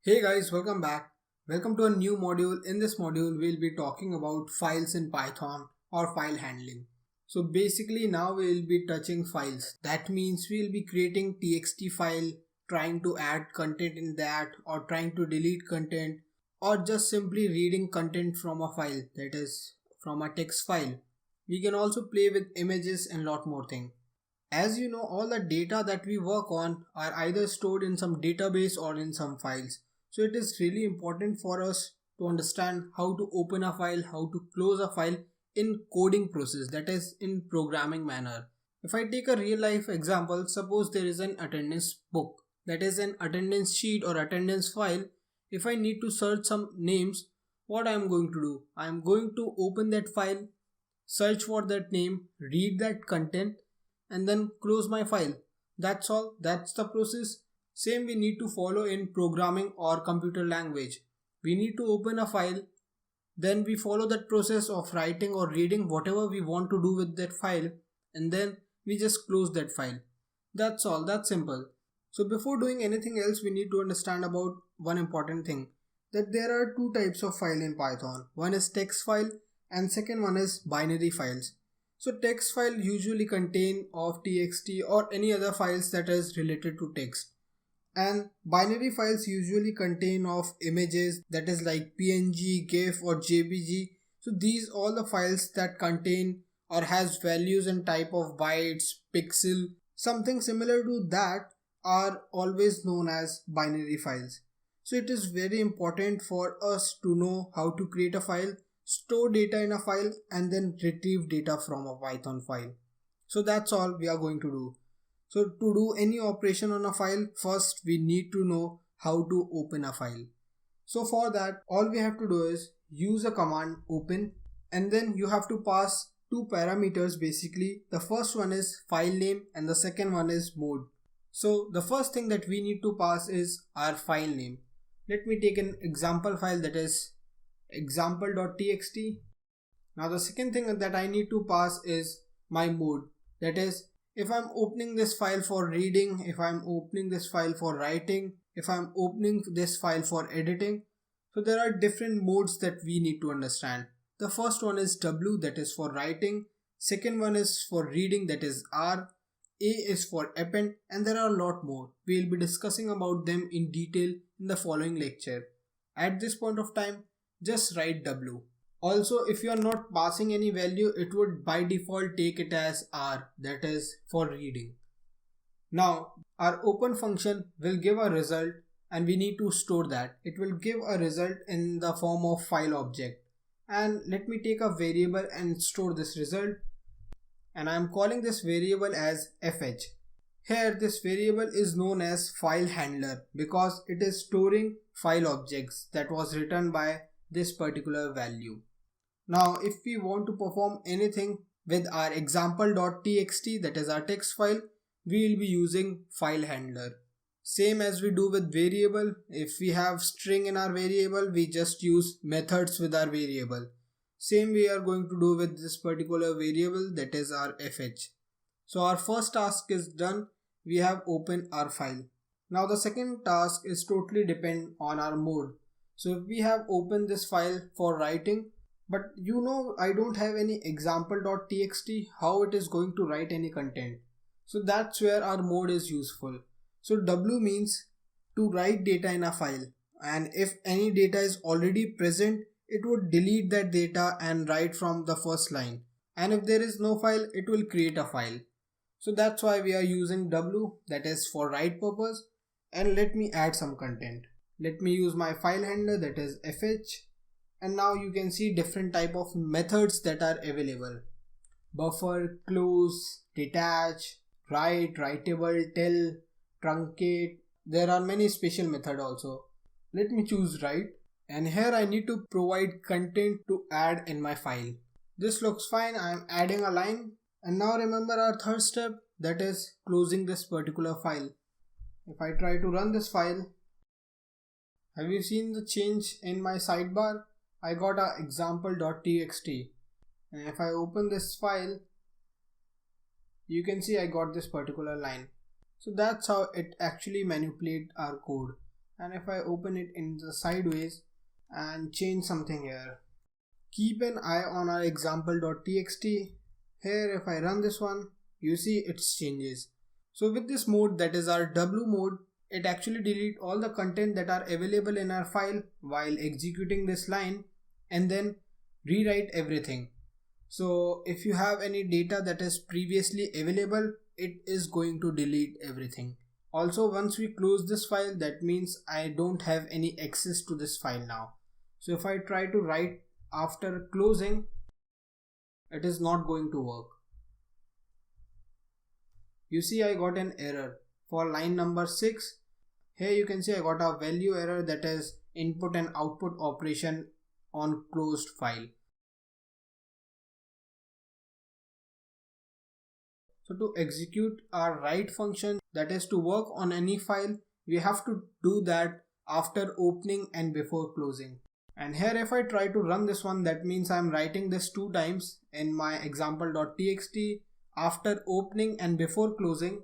Hey guys, welcome back. Welcome to a new module. In this module, we'll be talking about files in Python or file handling. So basically now we'll be touching files. That means we'll be creating txt file, trying to add content in that or trying to delete content or just simply reading content from a file, that is from a text file. We can also play with images and lot more things. As you know, all the data that we work on are either stored in some database or in some files. So it is really important for us to understand how to open a file, how to close a file in coding process, that is in programming manner. If I take a real life example, suppose there is an attendance book, that is an attendance sheet or attendance file. If I need to search some names, what I am going to do? I am going to open that file, search for that name, read that content, and then close my file. That's all. That's the process. Same we need to follow in programming or computer language. We need to open a file, then we follow that process of writing or reading whatever we want to do with that file, and then we just close that file. That's all. That's simple. So before doing anything else, we need to understand about one important thing, that there are two types of file in Python. One is text file and second one is binary files. So text file usually contain of txt or any other files that is related to text, and binary files usually contain of images, that is like png, gif or jpg. So these all the files that contain or has values and type of bytes, pixel, something similar to that are always known as binary files. So it is very important for us to know how to create a file, store data in a file, and then retrieve data from a Python file. So that's all we are going to do. So to do any operation on a file, first we need to know how to open a file. So for that, all we have to do is use a command open, and then you have to pass two parameters basically. The first one is file name and the second one is mode. So the first thing that we need to pass is our file name. Let me take an example file, that is example.txt. Now the second thing that I need to pass is my mode, that is if I'm opening this file for reading, if I'm opening this file for writing, if I'm opening this file for editing. So there are different modes that we need to understand. The first one is W, that is for writing. Second one is for reading, that is R. A is for append, and there are a lot more. We'll be discussing about them in detail in the following lecture. At this point of time, just write W. Also, if you are not passing any value, it would by default take it as R, that is for reading. Now, our open function will give a result and we need to store that. It will give a result in the form of file object. And let me take a variable and store this result. And I am calling this variable as fh. Here this variable is known as file handler because it is storing file objects that was written by this particular value. Now if we want to perform anything with our example.txt, that is our text file, we will be using file handler. Same as we do with variable. If we have string in our variable, we just use methods with our variable. Same we are going to do with this particular variable, that is our fh. So our first task is done. We have opened our file. Now the second task is totally depend on our mode. So if we have opened this file for writing, but I don't have any example.txt, how it is going to write any content. So that's where our mode is useful. So W means to write data in a file, and if any data is already present, it would delete that data and write from the first line. And if there is no file, it will create a file. So that's why we are using W, that is for write purpose. And let me add some content. Let me use my file handler, that is fh. And now you can see different type of methods that are available. Buffer, close, detach, write, writable, tell, truncate. There are many special methods also. Let me choose write. And here I need to provide content to add in my file. This looks fine. I am adding a line. And now remember our third step, that is closing this particular file. If I try to run this file, have you seen the change in my sidebar? I got a example.txt. And if I open this file, you can see I got this particular line. So that's how it actually manipulates our code. and if I open it in the sideways and change something here. Keep an eye on our example.txt. Here if I run this one, you see it changes. So with this mode, that is our W mode, it actually deletes all the content that are available in our file while executing this line and then rewrite everything. So if you have any data that is previously available, it is going to delete everything. Also, once we close this file, that means I don't have any access to this file now. So if I try to write after closing, it is not going to work. You see I got an error for line number 6. Here you can see I got a value error, that is input and output operation on closed file. So to execute our write function, that is to work on any file, we have to do that after opening and before closing. And here if I try to run this one, that means I'm writing this 2 times in my example.txt after opening and before closing.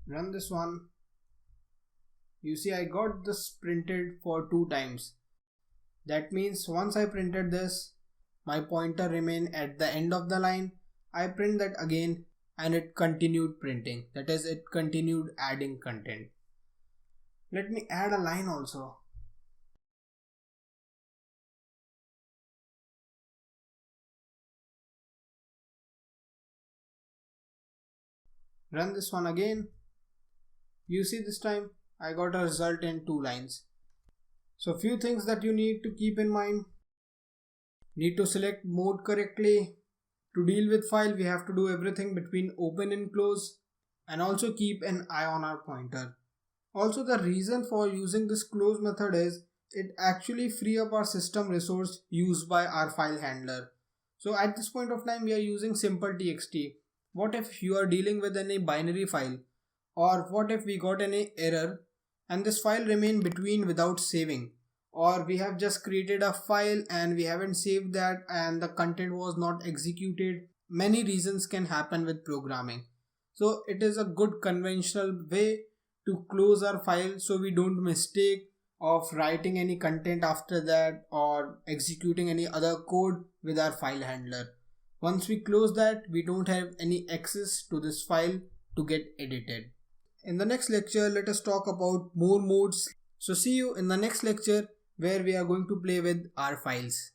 Run this one. You see I got this printed for 2 times. That means once I printed this, my pointer remained at the end of the line. I print that again and it continued printing. That is, it continued adding content. Let me add a line also. Run this one again. You see this time I got a result in 2 lines. So few things that you need to keep in mind. Need to select mode correctly. To deal with file, we have to do everything between open and close, and also keep an eye on our pointer. Also, the reason for using this close method is it actually free up our system resource used by our file handler. So at this point of time, we are using simple txt. What if you are dealing with any binary file, or what if we got any error and this file remain between without saving? Or we have just created a file and we haven't saved that and the content was not executed. Many reasons can happen with programming. So it is a good conventional way to close our file so we don't mistake of writing any content after that or executing any other code with our file handler. Once we close that, we don't have any access to this file to get edited. In the next lecture, let us talk about more modes. So see you in the next lecture, where we are going to play with our files.